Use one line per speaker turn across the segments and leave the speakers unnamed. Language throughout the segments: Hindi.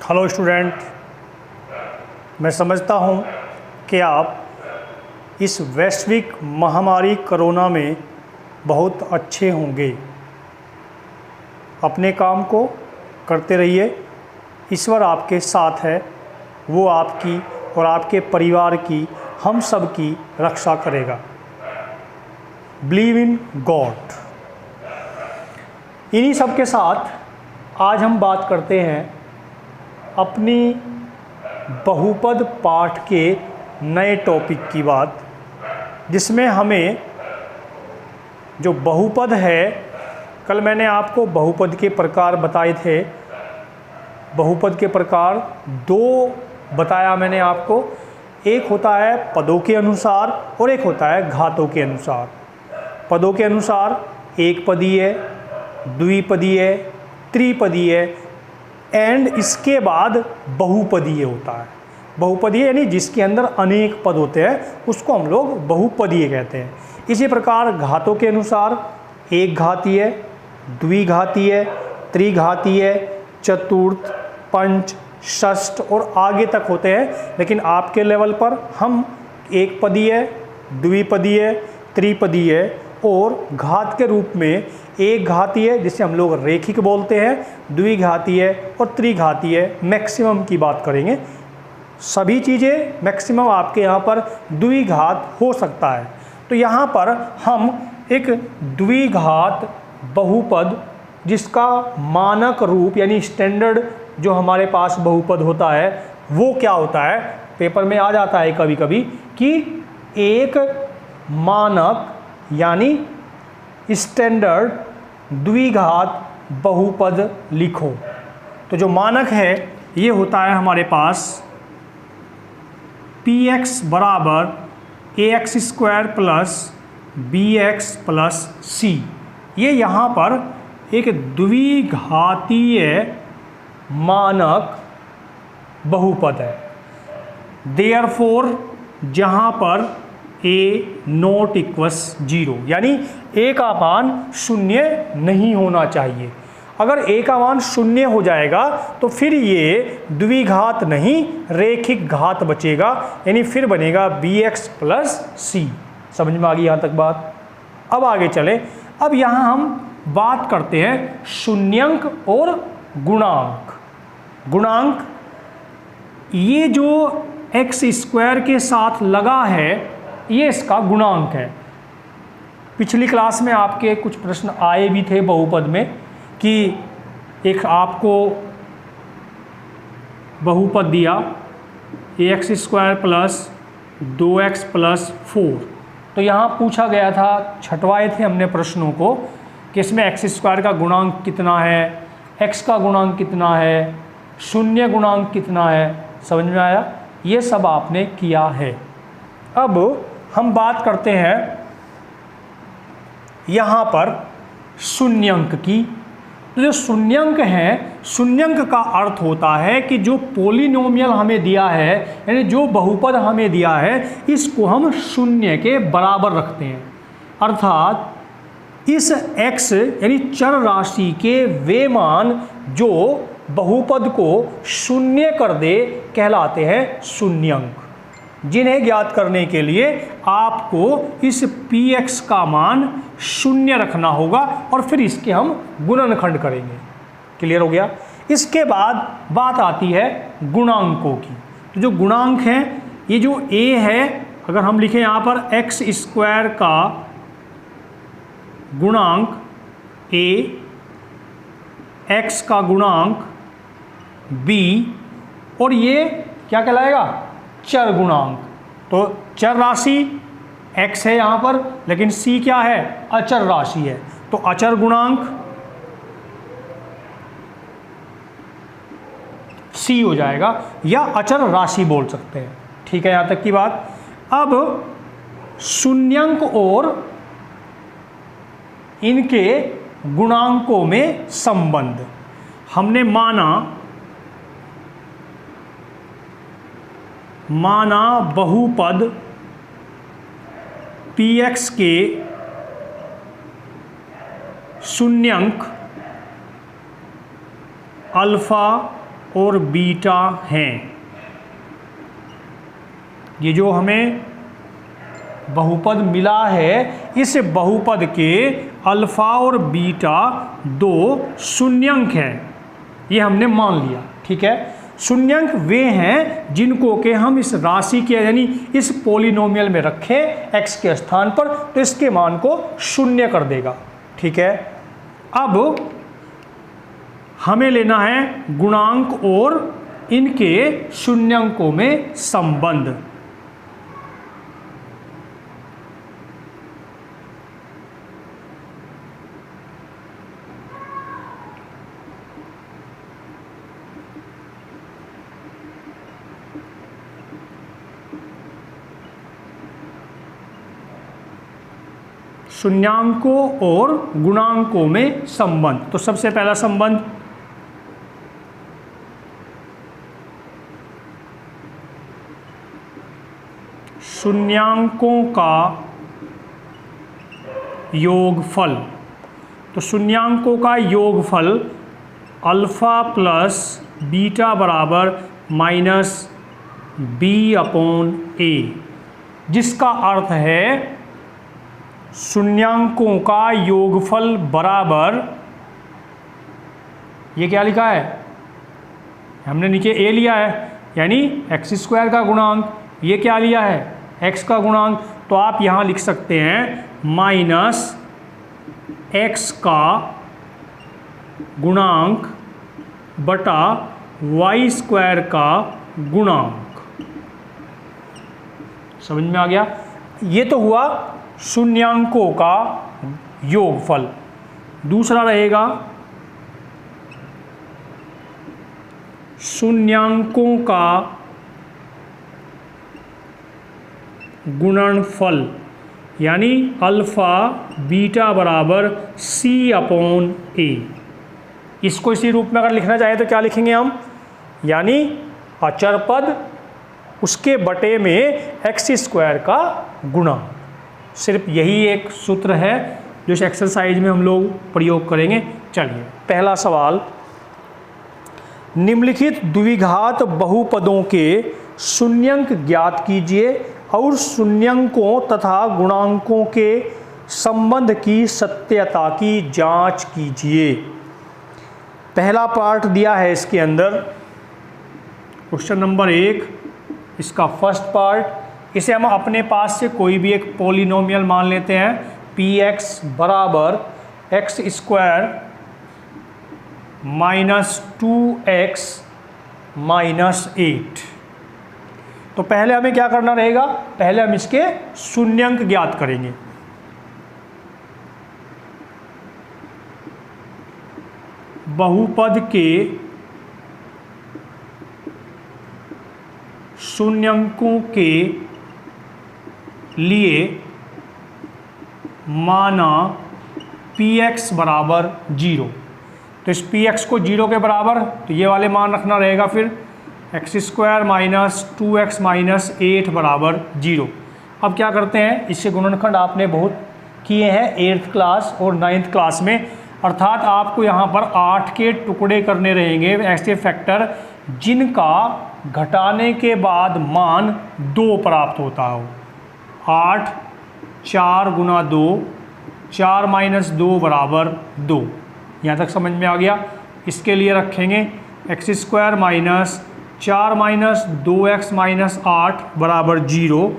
हेलो स्टूडेंट, मैं समझता हूँ कि आप इस वैश्विक महामारी कोरोना में बहुत अच्छे होंगे। अपने काम को करते रहिए, ईश्वर आपके साथ है, वो आपकी और आपके परिवार की, हम सब की रक्षा करेगा। Believe in God. इन्हीं सब के साथ आज हम बात करते हैं अपनी बहुपद पाठ के नए टॉपिक की बात, जिसमें हमें जो बहुपद है, कल मैंने आपको बहुपद के प्रकार बताए थे। बहुपद के प्रकार दो बताया मैंने आपको, एक होता है पदों के अनुसार और एक होता है घातों के अनुसार। पदों के अनुसार एक पदीय, द्विपदीय, त्रिपदीय एंड इसके बाद बहुपदीय होता है। बहुपदीय यानी जिसके अंदर अनेक पद होते हैं उसको हम लोग बहुपदीय कहते हैं। इसी प्रकार घातों के अनुसार एक घातीय, द्विघातीय, त्रिघातीय, चतुर्थ, पंच, षष्ठ और आगे तक होते हैं। लेकिन आपके लेवल पर हम एक पदीय, द्विपदीय, त्रिपदीय और घात के रूप में एक घातीय, जिसे हम लोग रेखिक बोलते हैं, द्विघातीय और त्रिघातीय मैक्सिमम की बात करेंगे। सभी चीज़ें मैक्सिमम आपके यहाँ पर द्विघात हो सकता है। तो यहाँ पर हम एक द्विघात बहुपद, जिसका मानक रूप यानी स्टैंडर्ड जो हमारे पास बहुपद होता है वो क्या होता है, पेपर में आ जाता है कभी कभी कि एक मानक यानी स्टैंडर्ड द्विघात बहुपद लिखो। तो जो मानक है ये होता है हमारे पास px बराबर ax square plus bx plus c। ये यहाँ पर एक द्विघातीय मानक बहुपद है। देयरफॉर जहाँ पर a नॉट इक्वल्स 0 यानी a का मान शून्य नहीं होना चाहिए। अगर a का मान शून्य हो जाएगा तो फिर ये द्विघात नहीं रेखिक घात बचेगा, यानी फिर बनेगा bx प्लस c। समझ में आ गई यहाँ तक बात। अब आगे चले। अब यहाँ हम बात करते हैं शून्यंक और गुणांक। गुणांक ये जो x स्क्वायर के साथ लगा है ये इसका गुणांक है। पिछली क्लास में आपके कुछ प्रश्न आए भी थे बहुपद में कि एक आपको बहुपद दिया ax square plus 2x plus 4। तो यहाँ पूछा गया था, छटवाए थे हमने प्रश्नों को कि इसमें x स्क्वायर का गुणांक कितना है, x का गुणांक कितना है, शून्य गुणांक कितना है। समझ में आया? ये सब आपने किया है। अब हम बात करते हैं यहाँ पर शून्यंक की। तो जो शून्यंक है, शून्यंक का अर्थ होता है कि जो पोलिनोमियल हमें दिया है, यानी जो बहुपद हमें दिया है, इसको हम शून्य के बराबर रखते हैं। अर्थात इस x यानी चर राशि के वे मान जो बहुपद को शून्य कर दे कहलाते हैं शून्यंक, जिन्हें ज्ञात करने के लिए आपको इस px का मान शून्य रखना होगा और फिर इसके हम गुणनखंड करेंगे। क्लियर हो गया? इसके बाद बात आती है गुणांकों की। तो जो गुणांक हैं, ये जो a है, अगर हम लिखें यहाँ पर x स्क्वायर का गुणांक a, x का गुणांक b और ये क्या कहलाएगा, चर गुणांक। तो चर राशि x है यहाँ पर, लेकिन c क्या है, अचर राशि है। तो अचर गुणांक c हो जाएगा, या अचर राशि बोल सकते हैं। ठीक है यहाँ तक की बात। अब शून्यंक और इनके गुणांकों में संबंध हमने माना बहुपद px के शून्यंक अल्फा और बीटा हैं। ये जो हमें बहुपद मिला है, इस बहुपद के अल्फ़ा और बीटा दो शून्यंक हैं, ये हमने मान लिया। ठीक है, शून्यंक वे हैं जिनको के हम इस राशि के यानी इस पॉलिनोमियल में रखें x के स्थान पर, तो इसके मान को शून्य कर देगा। ठीक है, अब हमें लेना है गुणांक और इनके शून्यंकों में संबंध। शून्यांकों और गुणांकों में संबंध। तो सबसे पहला संबंध, शून्यांकों का योगफल। तो शून्यांकों का योगफल अल्फ़ा प्लस बीटा बराबर माइनस बी अपॉन ए, जिसका अर्थ है शून्यांकों का योगफल बराबर, ये क्या लिखा है, हमने नीचे ए लिया है यानी एक्स स्क्वायर का गुणांक, ये क्या लिया है एक्स का गुणांक, तो आप यहाँ लिख सकते हैं माइनस एक्स का गुणांक बटा वाई स्क्वायर का गुणांक। समझ में आ गया? ये तो हुआ शून्यांकों का योगफल। दूसरा रहेगा शून्यांकों का गुणनफल, यानी अल्फ़ा बीटा बराबर सी अपॉन ए। इसको इसी रूप में अगर लिखना चाहे तो क्या लिखेंगे हम, यानी अचर पद उसके बटे में एक्स स्क्वायर का गुणा। सिर्फ यही एक सूत्र है जो इस एक्सरसाइज में हम लोग प्रयोग करेंगे। चलिए पहला सवाल, निम्नलिखित द्विघात बहुपदों के शून्यंक ज्ञात कीजिए और शून्यंकों तथा गुणांकों के संबंध की सत्यता की जांच कीजिए। पहला पार्ट दिया है इसके अंदर, क्वेश्चन नंबर 1, इसका फर्स्ट पार्ट। इसे हम अपने पास से कोई भी एक पॉलिनोमियल मान लेते हैं, पी एक्स बराबर x square minus 2x minus 8। तो पहले हमें क्या करना रहेगा, पहले हम इसके शून्यंक ज्ञात करेंगे। बहुपद के शून्यंकों के लिए माना px बराबर 0। तो इस px को 0 के बराबर, तो ये वाले मान रखना रहेगा, फिर x square minus 2x minus 8 बराबर 0। अब क्या करते हैं, इससे गुणनखंड आपने बहुत किए हैं 8th क्लास और 9th क्लास में, अर्थात आपको यहाँ पर 8 के टुकड़े करने रहेंगे, ऐसे फैक्टर जिनका घटाने के बाद मान 2 प्राप्त होता हो। 8 4 गुना 2, 4 माइनस 2 बराबर 2। यहाँ तक समझ में आ गया? इसके लिए रखेंगे x square minus 4 minus 2x minus 8 बराबर 0।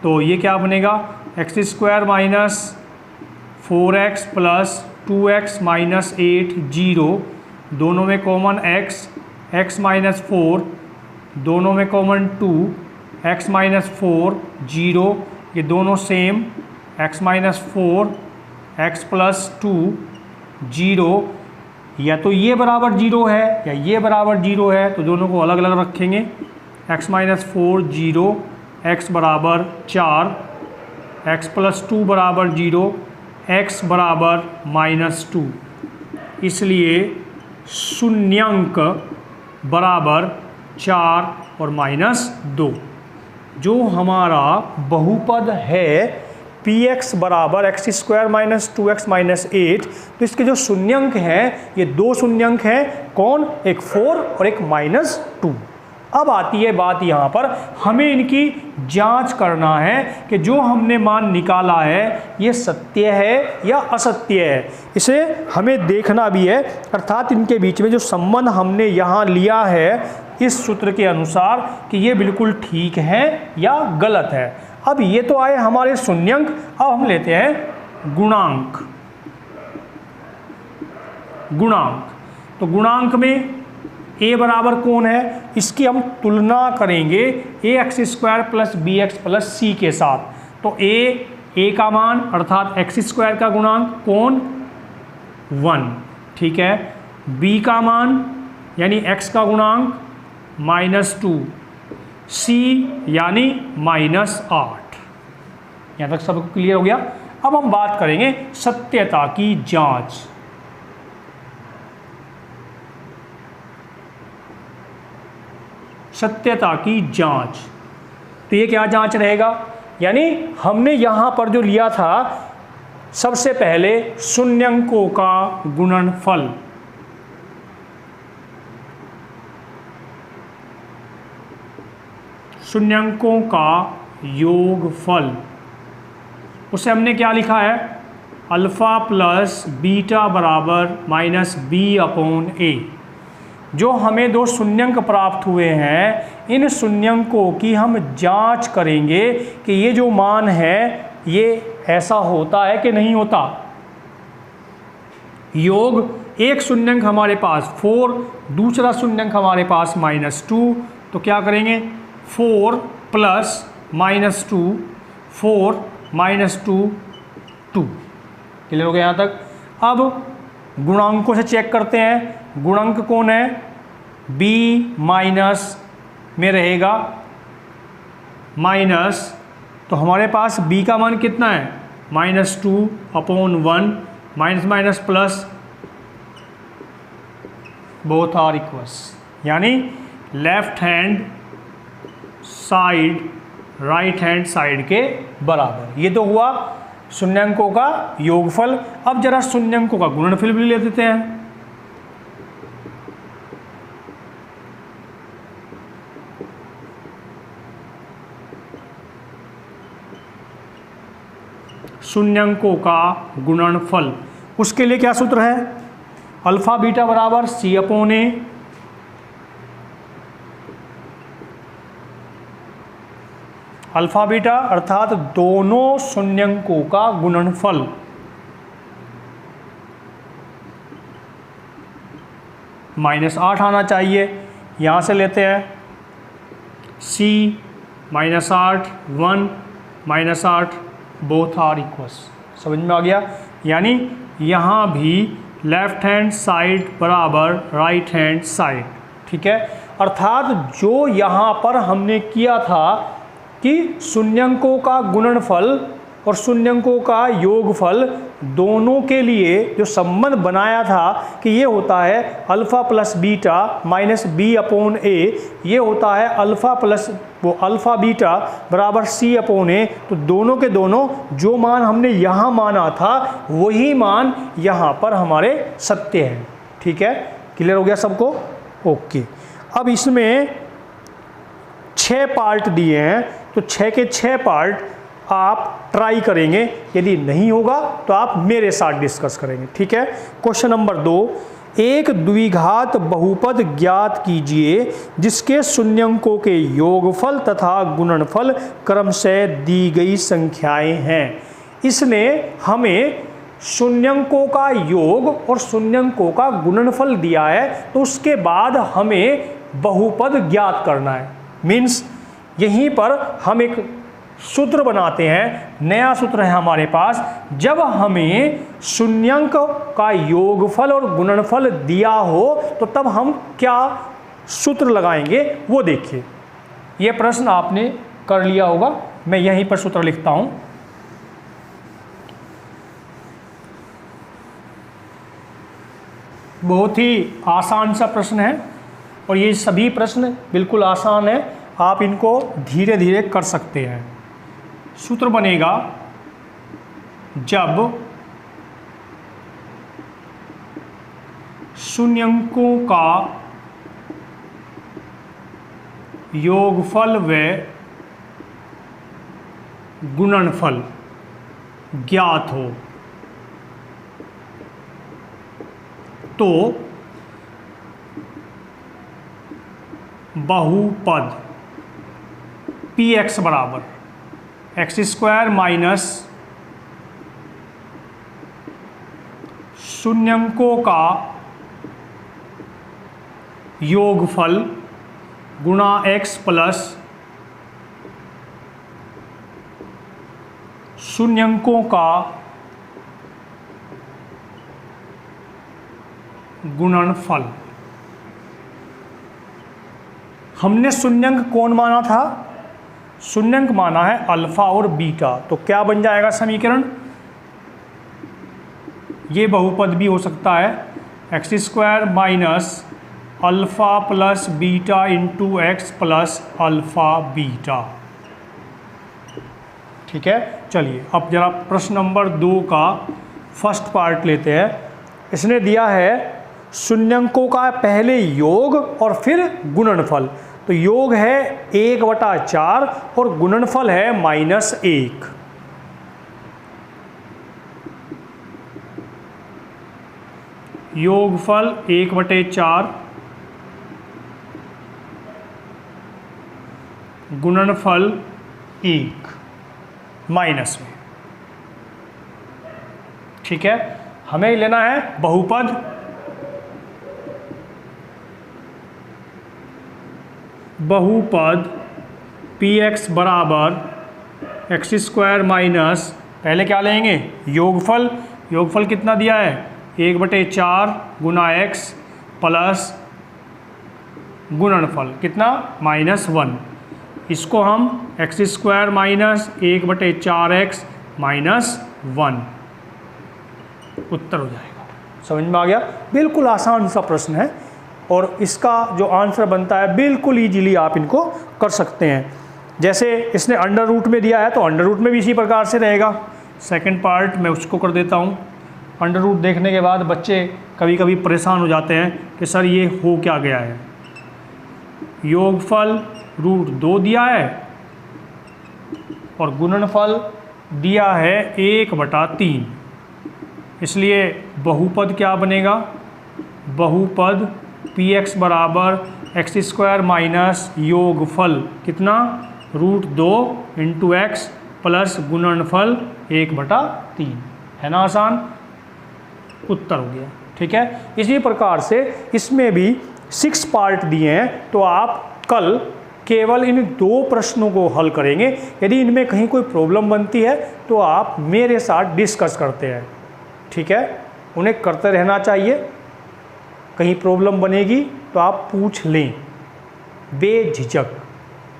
तो ये क्या बनेगा, x square minus 4x plus 2x minus 8 0, दोनों में कॉमन x माइनस 4, दोनों में कॉमन 2, x माइनस 4 0, ये दोनों same, x minus 4 x plus 2 0, या तो ये बराबर 0 है या ये बराबर 0 है, तो दोनों को अलग अलग रखेंगे। x माइनस 4 0, x बराबर 4, x प्लस 2 बराबर 0, x बराबर माइनस 2। इसलिए शून्यंक बराबर 4 और माइनस 2। जो हमारा बहुपद है px बराबर x² माइनस 2x माइनस 8, तो इसके जो शून्यंक हैं ये दो शून्यंक हैं, कौन, एक 4 और एक -2। अब आती है बात यहाँ पर, हमें इनकी जांच करना है कि जो हमने मान निकाला है ये सत्य है या असत्य है, इसे हमें देखना भी है। अर्थात इनके बीच में जो संबंध हमने यहाँ लिया है इस सूत्र के अनुसार कि ये बिल्कुल ठीक है या गलत है। अब ये तो आए हमारे शून्यंक, अब हम लेते हैं गुणांक। तो गुणांक में a बराबर कौन है, इसकी हम तुलना करेंगे ax² plus bx plus c के साथ। तो a का मान अर्थात x² का गुणांक कौन, 1, ठीक है। b का मान यानी x का गुणांक -2, c यानी -8। यहाँ तक सबको क्लियर हो गया। अब हम बात करेंगे सत्यता की जांच। सत्यता की जांच, तो ये क्या जांच रहेगा, यानी हमने यहाँ पर जो लिया था सबसे पहले शून्यंकों का गुणनफल, शून्यंकों का योगफल, उसे हमने क्या लिखा है, अल्फ़ा प्लस बीटा बराबर -b/a। जो हमें दो शून्यंक प्राप्त हुए हैं इन शून्यंकों की हम जांच करेंगे कि ये जो मान है ये ऐसा होता है कि नहीं होता। योग एक शून्यंक हमारे पास 4, दूसरा शून्यंक हमारे पास -2, तो क्या करेंगे 4 प्लस -2, 4 -2 2। क्लियर हो गया यहाँ तक। अब गुणांकों से चेक करते हैं, गुणांक कौन है, b माइनस में रहेगा माइनस, तो हमारे पास b का मान कितना है -2/1, minus minus plus, both are equals, यानी left hand side right hand side के बराबर। ये तो हुआ शून्यंकों का योगफल। अब जरा शून्यंकों का गुणनफल भी ले देते हैं। शून्यंकों का गुणनफल, उसके लिए क्या सूत्र है, अल्फा बीटा बराबर c/a। अल्फा बीटा अर्थात दोनों शून्यंकों का गुणनफल, -8 आना चाहिए, यहाँ से लेते हैं c -8 1 -8 बोथ आर इक्वल्स। समझ में आ गया, यानी यहाँ भी लेफ्ट हैंड साइड बराबर राइट हैंड साइड, ठीक है। अर्थात जो यहाँ पर हमने किया था कि शून्यंकों का गुणनफल और शून्यंकों का योगफल दोनों के लिए जो संबंध बनाया था कि ये होता है alpha plus beta minus b/a, ये होता है अल्फ़ा प्लस अल्फ़ा बीटा बराबर c/a। तो दोनों के दोनों जो मान हमने यहाँ माना था वही मान यहाँ पर हमारे सत्य हैं, ठीक है। क्लियर हो गया सबको, ओके। अब इसमें 6 पार्ट दिए हैं, तो 6 के 6 पार्ट आप ट्राई करेंगे, यदि नहीं होगा तो आप मेरे साथ डिस्कस करेंगे, ठीक है। क्वेश्चन नंबर 2, एक द्विघात बहुपद ज्ञात कीजिए जिसके शून्यंकों के योगफल तथा गुणनफल क्रमशः दी गई संख्याएं हैं। इसने हमें शून्यंकों का योग और शून्यंकों का गुणनफल दिया है, तो उसके बाद हमें बहुपद ज्ञात करना है। मीन्स यहीं पर हम एक सूत्र बनाते हैं, नया सूत्र है हमारे पास। जब हमें शून्यंक का योगफल और गुणनफल दिया हो तो तब हम क्या सूत्र लगाएंगे वो देखिए। ये प्रश्न आपने कर लिया होगा, मैं यहीं पर सूत्र लिखता हूं। बहुत ही आसान सा प्रश्न है और ये सभी प्रश्न बिल्कुल आसान है, आप इनको धीरे धीरे कर सकते हैं। सूत्र बनेगा जब शून्यंकों का योगफल व गुणनफल ज्ञात हो तो बहुपद पी एक्स बराबर एक्स स्क्वायर माइनस शून्यंकों का योगफल गुणा एक्स प्लस शून्यंकों का गुणनफल। हमने शून्यंक कौन माना था? शून्यंक माना है अल्फा और बीटा। तो क्या बन जाएगा समीकरण? ये बहुपद भी हो सकता है x square minus alpha plus beta into x plus alpha beta. ठीक है, चलिए अब जरा प्रश्न नंबर 2 का फर्स्ट पार्ट लेते हैं। इसने दिया है शून्यंकों का पहले योग और फिर गुणनफल। तो योग है 1/4 और गुणनफल है -1। योगफल 1/4 गुणनफल 1 माइनस में। ठीक है, हमें लेना है बहुपद। बहुपद पी एक्स बराबर एक्स स्क्वायर माइनस, पहले क्या लेंगे? योगफल। योगफल कितना दिया है? 1/4 गुना एक्स प्लस गुणनफल कितना? -1। इसको हम एक्स स्क्वायर माइनस 1/4x -1 उत्तर हो जाएगा। समझ में आ गया? बिल्कुल आसान सा प्रश्न है और इसका जो आंसर बनता है बिल्कुल ईजीली आप इनको कर सकते हैं। जैसे इसने अंडर रूट में दिया है तो अंडर रूट में भी इसी प्रकार से रहेगा। सेकंड पार्ट मैं उसको कर देता हूँ। अंडर रूट देखने के बाद बच्चे कभी कभी परेशान हो जाते हैं कि सर ये हो क्या गया है। योगफल √2 दिया है और गुणनफल दिया है 1/3। इसलिए बहुपद क्या बनेगा? बहुपद पी एक्स बराबर एक्स स्क्वायर माइनस योगफल कितना? √2 इंटू एक्स प्लस गुणनफल 1/3। है ना आसान? उत्तर हो गया। ठीक है, इसी प्रकार से इसमें भी 6 पार्ट दिए हैं। तो आप कल केवल इन 2 प्रश्नों को हल करेंगे। यदि इनमें कहीं कोई प्रॉब्लम बनती है तो आप मेरे साथ डिस्कस करते हैं। ठीक है, उन्हें करते रहना चाहिए। कहीं प्रॉब्लम बनेगी तो आप पूछ लें बेझिझक।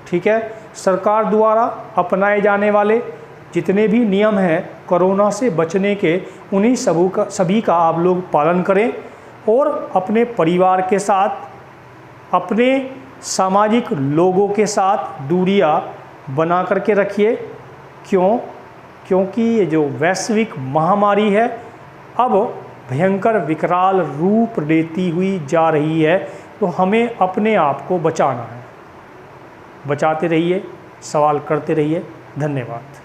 ठीक है, सरकार द्वारा अपनाए जाने वाले जितने भी नियम हैं कोरोना से बचने के, उन्हीं सभी का आप लोग पालन करें और अपने परिवार के साथ, अपने सामाजिक लोगों के साथ दूरियां बना करके रखिए। क्योंकि ये जो वैश्विक महामारी है अब भयंकर विकराल रूप लेती हुई जा रही है। तो हमें अपने आप को बचाना है। बचाते रहिए, सवाल करते रहिए। धन्यवाद।